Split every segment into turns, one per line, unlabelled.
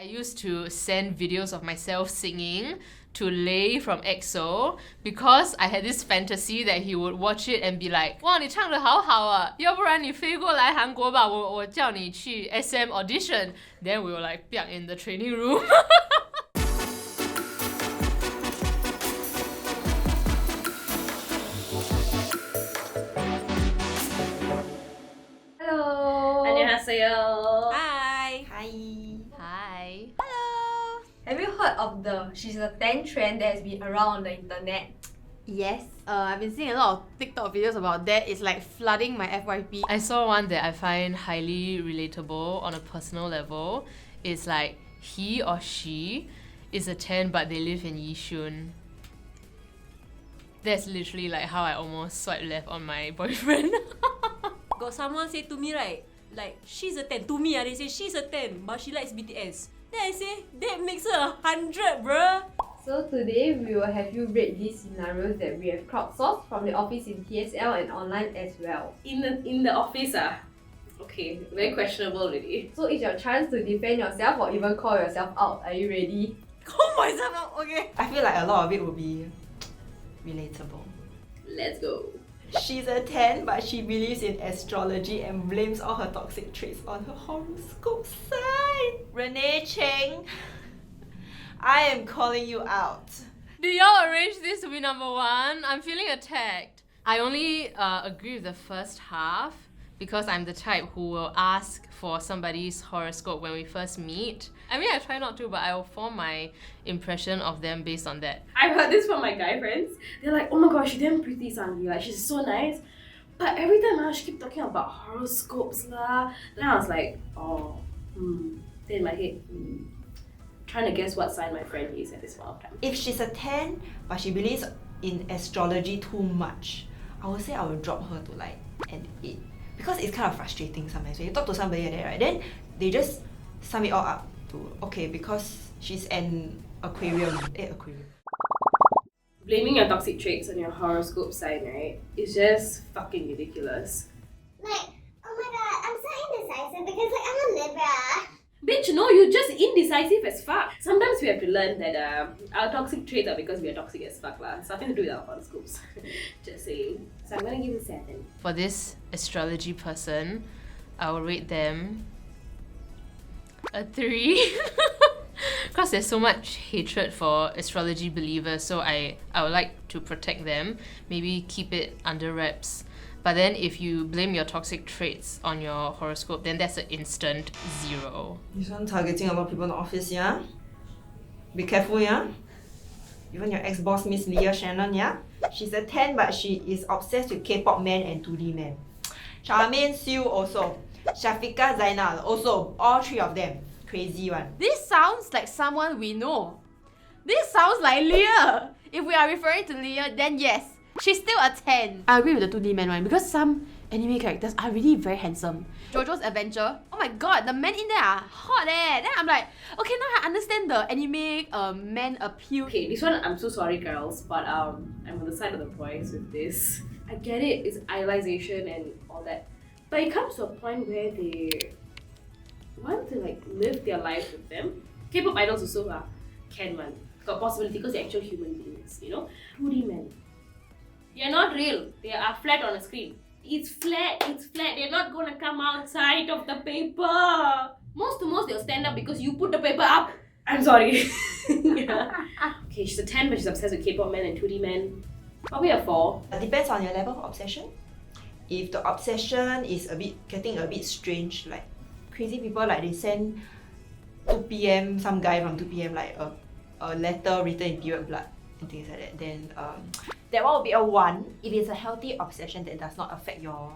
used to send videos of myself singing to Lei from EXO because I had this fantasy that he would watch it and be like, 哇，你唱得好好啊，要不然你飞过来韩国吧，我叫你去 SM audition. Then we were like, piak in the training room.
Hello.
안녕하세요.
Hi.
Hi.
Hello. Have you heard of the She's a 10 trend that has been around on the internet?
Yes, I've been seeing a lot of TikTok videos about that. It's like flooding my FYP.
I saw one that I find highly relatable on a personal level. It's like he or she is a 10 but they live in Yishun. That's literally like how I almost swiped left on my boyfriend.
Got someone say to me, right, like, she's a 10. To me, they say she's a 10, but she likes BTS. Then I say, that makes her 100, bruh.
So today we will have you rate these scenarios that we have crowdsourced from the office in TSL and online as well.
In the office, okay, very questionable already.
So it's your chance to defend yourself or even call yourself out. Are you ready?
Call myself out, okay.
I feel like a lot of it will be relatable.
Let's go.
She's a 10, but she believes in astrology and blames all her toxic traits on her horoscope sign. Renae Cheng, I am calling you out.
Do y'all arrange this to be number one? I'm feeling attacked. I only agree with the first half because I'm the type who will ask for somebody's horoscope when we first meet. I mean, I try not to, but I will form my impression of them based on that.
I've heard this from my guy friends. They're like, oh my gosh, she's damn pretty, Sangee. Like, she's so nice. But every time she keep talking about horoscopes lah. Then I was like, oh, Then in my head, trying to guess what sign my friend is at this point of time.
If she's a 10, but she believes in astrology too much, I would say I will drop her to like an 8. Because it's kind of frustrating sometimes. When you talk to somebody like that, right? Then they just sum it all up to, okay, because she's an aquarium. Aquarium.
Blaming your toxic traits on your horoscope sign, right, is just fucking ridiculous.
Like, oh my god, I'm so indecisive because like I'm a Libra.
Bitch, no, you're just indecisive as fuck. Sometimes we have to learn that our toxic traits are because we are toxic as fuck lah. It's nothing to do with our horoscopes. Just saying. So I'm gonna give it a 7.
For this astrology person, I will rate them a 3. Because there's so much hatred for astrology believers, so I would like to protect them. Maybe keep it under wraps. But then if you blame your toxic traits on your horoscope, then that's an instant 0.
This one targeting a lot of people in the office, yeah? Be careful, yeah? Even your ex-boss, Miss Leah Shannon, yeah? She's a 10, but she is obsessed with K-pop men and 2D men. Charmaine Siu also. Shafiqah Zainal also. All 3 of them. Crazy one.
This sounds like someone we know. This sounds like Leah. If we are referring to Leah, then yes, she's still a 10. I agree with the 2D man one because some anime characters are really very handsome. JoJo's Adventure, oh my god, the men in there are hot eh. Then I'm like, okay, now I understand the anime men appeal.
Okay, this one, I'm so sorry girls, but I'm on the side of the boys with this. I get it, it's idealization and all that. But it comes to a point where they want to like live their life with them. K-pop idols also can one. Got possibility because they're actual human beings, you know? 2D men. They're not real. They are flat on a screen. It's flat. They're not gonna come outside of the paper. Most to most, they'll stand up because you put the paper up. I'm sorry. Yeah. Okay, she's a 10, but she's obsessed with K-pop men and 2D men. Probably a 4.
It depends on your level of obsession. If the obsession is getting a bit strange, like crazy people, like they send 2 p.m. some guy from 2 p.m. like a letter written in period blood and things like that, then that one will be a 1. If it's a healthy obsession that does not affect your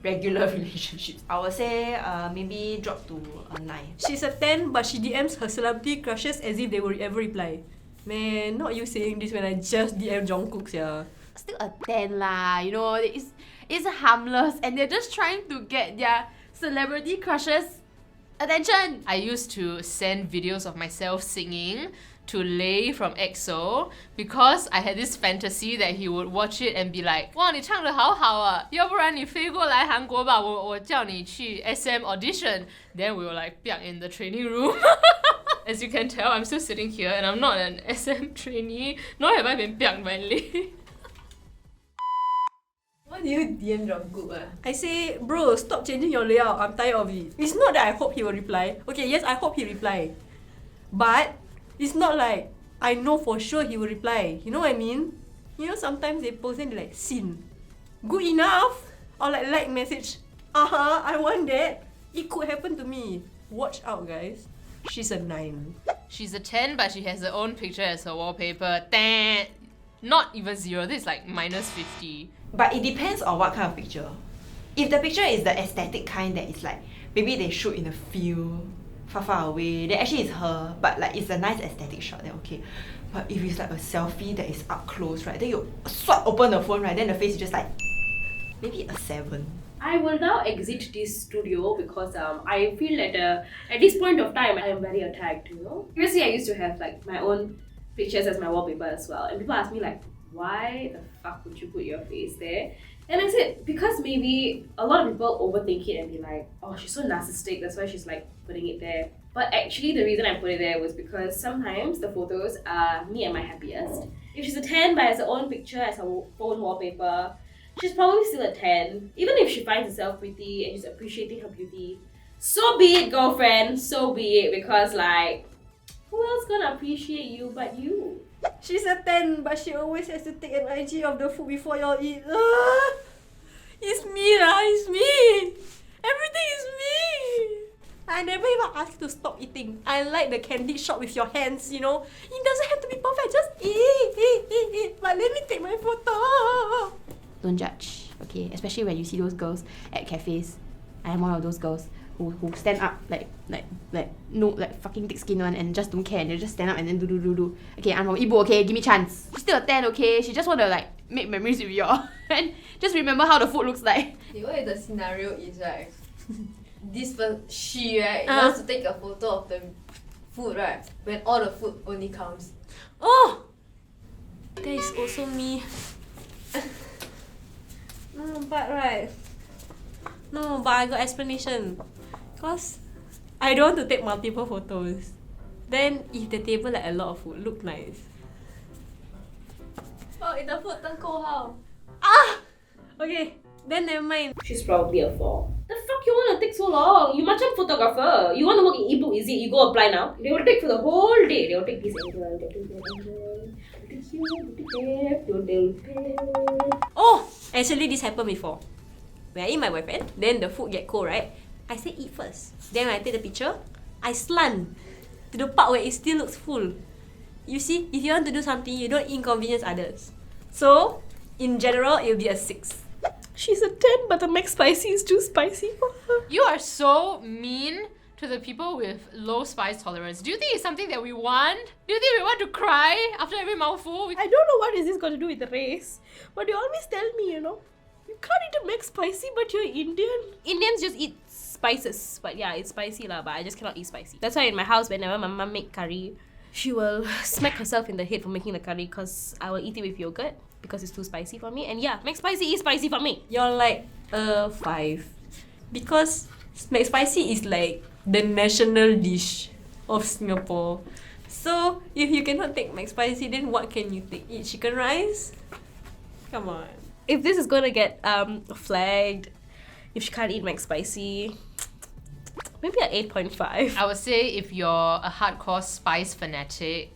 regular relationships, I would say maybe drop to a 9.
She's a 10, but she DMs her celebrity crushes as if they will ever reply. Man, not you saying this when I just DM Jungkook, yeah.
Still a 10 lah, you know, it's harmless and they're just trying to get their celebrity crushes attention.
I used to send videos of myself singing to Lei from EXO because I had this fantasy that he would watch it and be like, 哇，你唱得好好啊，要不然你飞过来韩国吧，我叫你去 SM audition. Then we were like, piak in the training room. As you can tell, I'm still sitting here and I'm not an SM trainee, nor have I been piaked by Lei.
What do you DM Jungkook?
I say, bro, stop changing your layout. I'm tired of it. It's not that I hope he will reply. Okay, yes, I hope he reply. But it's not like I know for sure he will reply. You know what I mean? You know, sometimes they post and they're like, seen. Good enough? Or like message. I want that. It could happen to me. Watch out, guys. She's a 9.
She's a 10, but she has her own picture as her wallpaper. Dang. Not even 0. This is like minus 50.
But it depends on what kind of picture. If the picture is the aesthetic kind that is like, maybe they shoot in a field, far away, then actually it's her, but like it's a nice aesthetic shot, then okay. But if it's like a selfie that is up close, right, then you swipe open the phone, right, then the face is just like, maybe a 7.
I will now exit this studio because I feel that at this point of time I am very attacked, you know. Previously I used to have like my own pictures as my wallpaper as well, and people ask me like, why the fuck would you put your face there? And I said, because maybe a lot of people overthink it and be like, oh, she's so narcissistic, that's why she's like putting it there. But actually the reason I put it there was because sometimes the photos are me at my happiest. If she's a 10 but has her own picture as her phone wallpaper, she's probably still a 10. Even if she finds herself pretty and she's appreciating her beauty, so be it, girlfriend, so be it, because like, who else gonna appreciate you but you?
She's a 10, but she always has to take an IG of the food before y'all eat. It's me lah, it's me. Everything is me. I never even asked you to stop eating. I like the candy shop with your hands, you know. It doesn't have to be perfect, just eat. But let me take my photo.
Don't judge, okay? Especially when you see those girls at cafes. I am one of those girls who stand up like fucking thick skin one and just don't care and they just stand up and then do. Okay, I'm from Ibu, okay? Give me chance. She's still a 10, okay? She just wanna like make memories with y'all and just remember how the food looks like.
Okay, what if the scenario is right? She right wants to take a photo of the food right when all the food only comes.
Oh! That is also me. No, but I got explanation. Cause I don't want to take multiple photos. Then if the table like a lot of food, look nice.
Oh, if the food turn cold how?
Okay, then never mind.
She's probably a 4. The fuck you wanna take so long? You macam photographer. You wanna work in ebook, is it? You go apply now. They will take for the whole day. They will take this angle, they will take that angle. They will take here, they will take there.
Oh! Actually this happened before. When I eat my boyfriend, then the food get cold, right? I say eat first. Then when I take the picture, I slant to the part where it still looks full. You see, if you want to do something, you don't inconvenience others. So, in general, it will be a 6. She's a 10, but the McSpicy is too spicy for her.
You are so mean to the people with low spice tolerance. Do you think it's something that we want? Do you think we want to cry after every mouthful?
I don't know what is this got to do with the race, but you always tell me, you know, you can't eat a McSpicy, but you're Indian.
Indians just eat spices, but yeah, it's spicy lah, but I just cannot eat spicy. That's why in my house, whenever my mum make curry, she will smack herself in the head for making the curry because I will eat it with yogurt because it's too spicy for me. And yeah, McSpicy is spicy for me.
You're like a 5 because McSpicy is like the national dish of Singapore. So if you cannot take McSpicy, then what can you take? Eat chicken rice? Come on.
If this is gonna get flagged, if she can't eat McSpicy, maybe an 8.5.
I would say if you're a hardcore spice fanatic,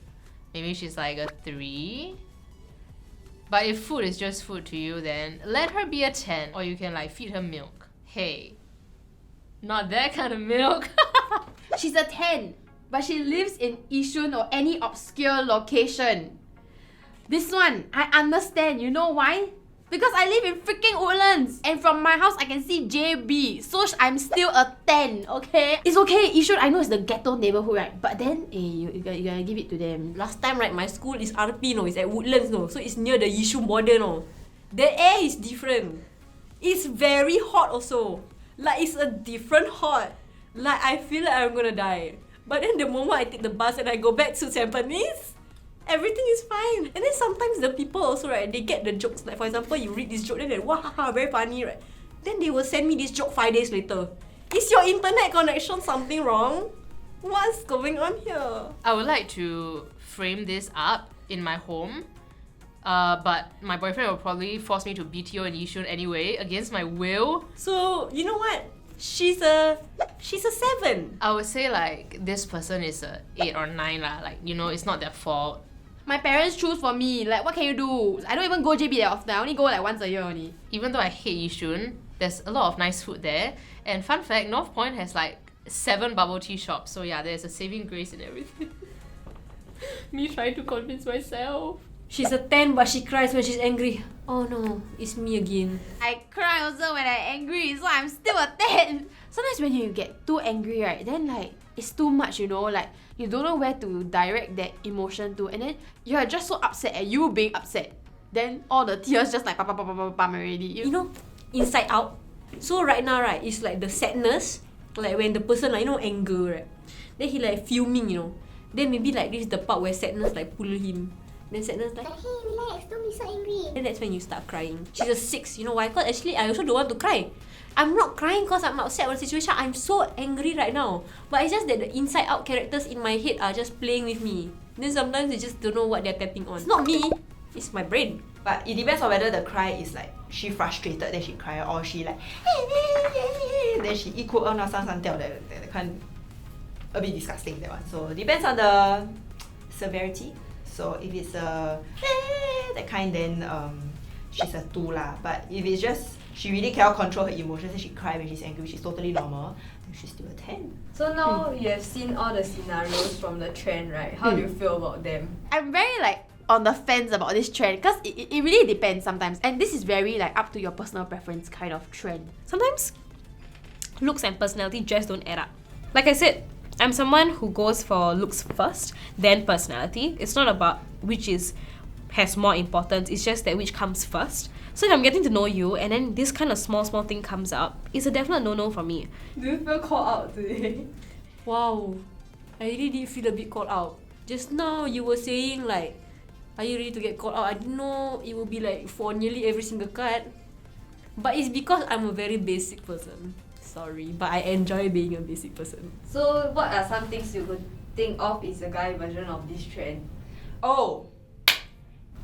maybe she's like a 3. But if food is just food to you, then let her be a 10. Or you can like feed her milk. Hey, not that kind of milk.
She's a 10, but she lives in Yishun or any obscure location. This one, I understand. You know why? Because I live in freaking Woodlands and from my house I can see JB. So I'm still a 10, okay? It's okay, Yishun, I know it's the ghetto neighborhood, right? But then, you gotta give it to them.
Last time, right, my school is RP, no, it's at Woodlands, no. So it's near the Yishun border, no. The air is different. It's very hot also. Like, it's a different hot. Like, I feel like I'm gonna die. But then the moment I take the bus and I go back to Tampines, everything is fine. And then sometimes the people also, right, they get the jokes. Like, for example, you read this joke, then they're like, wow, very funny, right? Then they will send me this joke 5 days later. Is your internet connection something wrong? What's going on here?
I would like to frame this up in my home. But my boyfriend will probably force me to BTO in Yishun anyway, against my will.
So, you know what? She's a 7.
I would say like this person is a 8 or 9 lah. Like, you know, it's not their fault.
My parents choose for me. Like, what can you do? I don't even go JB that often. I only go like once a year only.
Even though I hate Yishun, there's a lot of nice food there. And fun fact, North Point has like 7 bubble tea shops. So yeah, there's a saving grace in everything. Me trying to convince myself.
She's a 10 but she cries when she's angry. Oh no, it's me again.
I cry also when I'm angry, so I'm still a 10. Sometimes when you get too angry, right, then like it's too much, you know, like you don't know where to direct that emotion to, and then you are just so upset at you being upset. Then all the tears just like pam already.
You know, Inside Out. So right now, right, it's like the sadness, like when the person like, you know, anger, right, then he like fuming, you know, then maybe like this is the part where sadness like pull him. Then sadness like,
Hey, relax, don't be so angry.
then that's when you start crying. She's a 6, you know why? Because actually I also don't want to cry. I'm not crying because I'm upset with the situation. I'm so angry right now. But it's just that the Inside Out characters in my head are just playing with me. Then sometimes you just don't know what they're tapping on. It's not me, it's my brain.
But it depends on whether the cry is like she frustrated then she cry, or she like then she 一哭二闹三上吊 that kind, a bit disgusting, that one. So depends on the severity. So if it's a that kind, then she's a 2 lah. But if it's just she really cannot control her emotions and she cry when she's angry, which is totally normal, then she's still a 10.
So now you have seen all the scenarios from the trend, right? How do you feel about them?
I'm very like on the fence about this trend because it really depends sometimes, and this is very like up to your personal preference kind of trend.
Sometimes looks and personality just don't add up. Like I said, I'm someone who goes for looks first, then personality. It's not about which has more importance, it's just that which comes first. So if I'm getting to know you and then this kind of small thing comes up, it's a definite no-no for me.
Do you feel called out today?
Wow, I really did feel a bit called out. Just now you were saying like, are you ready to get called out? I didn't know it would be like for nearly every single card. But it's because I'm a very basic person. Sorry, but I enjoy being a basic person.
So what are some things you could think of is a guy version of this trend?
Oh,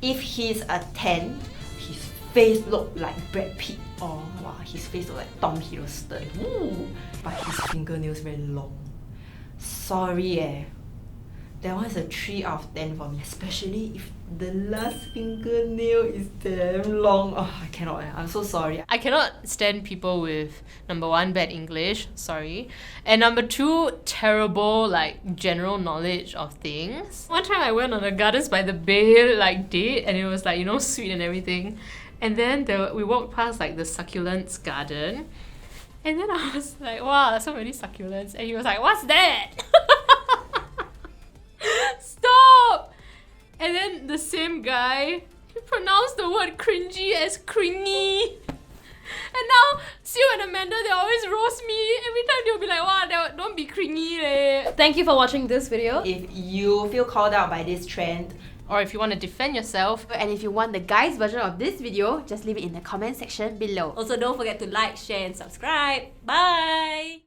if he's a 10, his face look like Brad Pitt. Oh, wow, his face look like Tom Hiddleston. Ooh, but his fingernails very long. Sorry that one is a 3 out of 10 for me, especially if the last fingernail is damn long. Oh, I cannot. I'm so sorry.
I cannot stand people with, number 1, bad English, sorry, and number 2, terrible like general knowledge of things. One time I went on a Gardens by the Bay like date, and it was like, you know, sweet and everything, and then we walked past like the succulents garden, and then I was like, wow, so many succulents, and he was like, what's that? Stop! And then the same guy, he pronounced the word cringy as cringy. And now, Sue and Amanda, they always roast me. Every time they'll be like, wow, don't be cringy leh.
Thank you for watching this video.
If you feel called out by this trend,
Or if you want to defend yourself,
And if you want the guys version of this video, just leave it in the comment section below.
Also, don't forget to like, share and subscribe. Bye!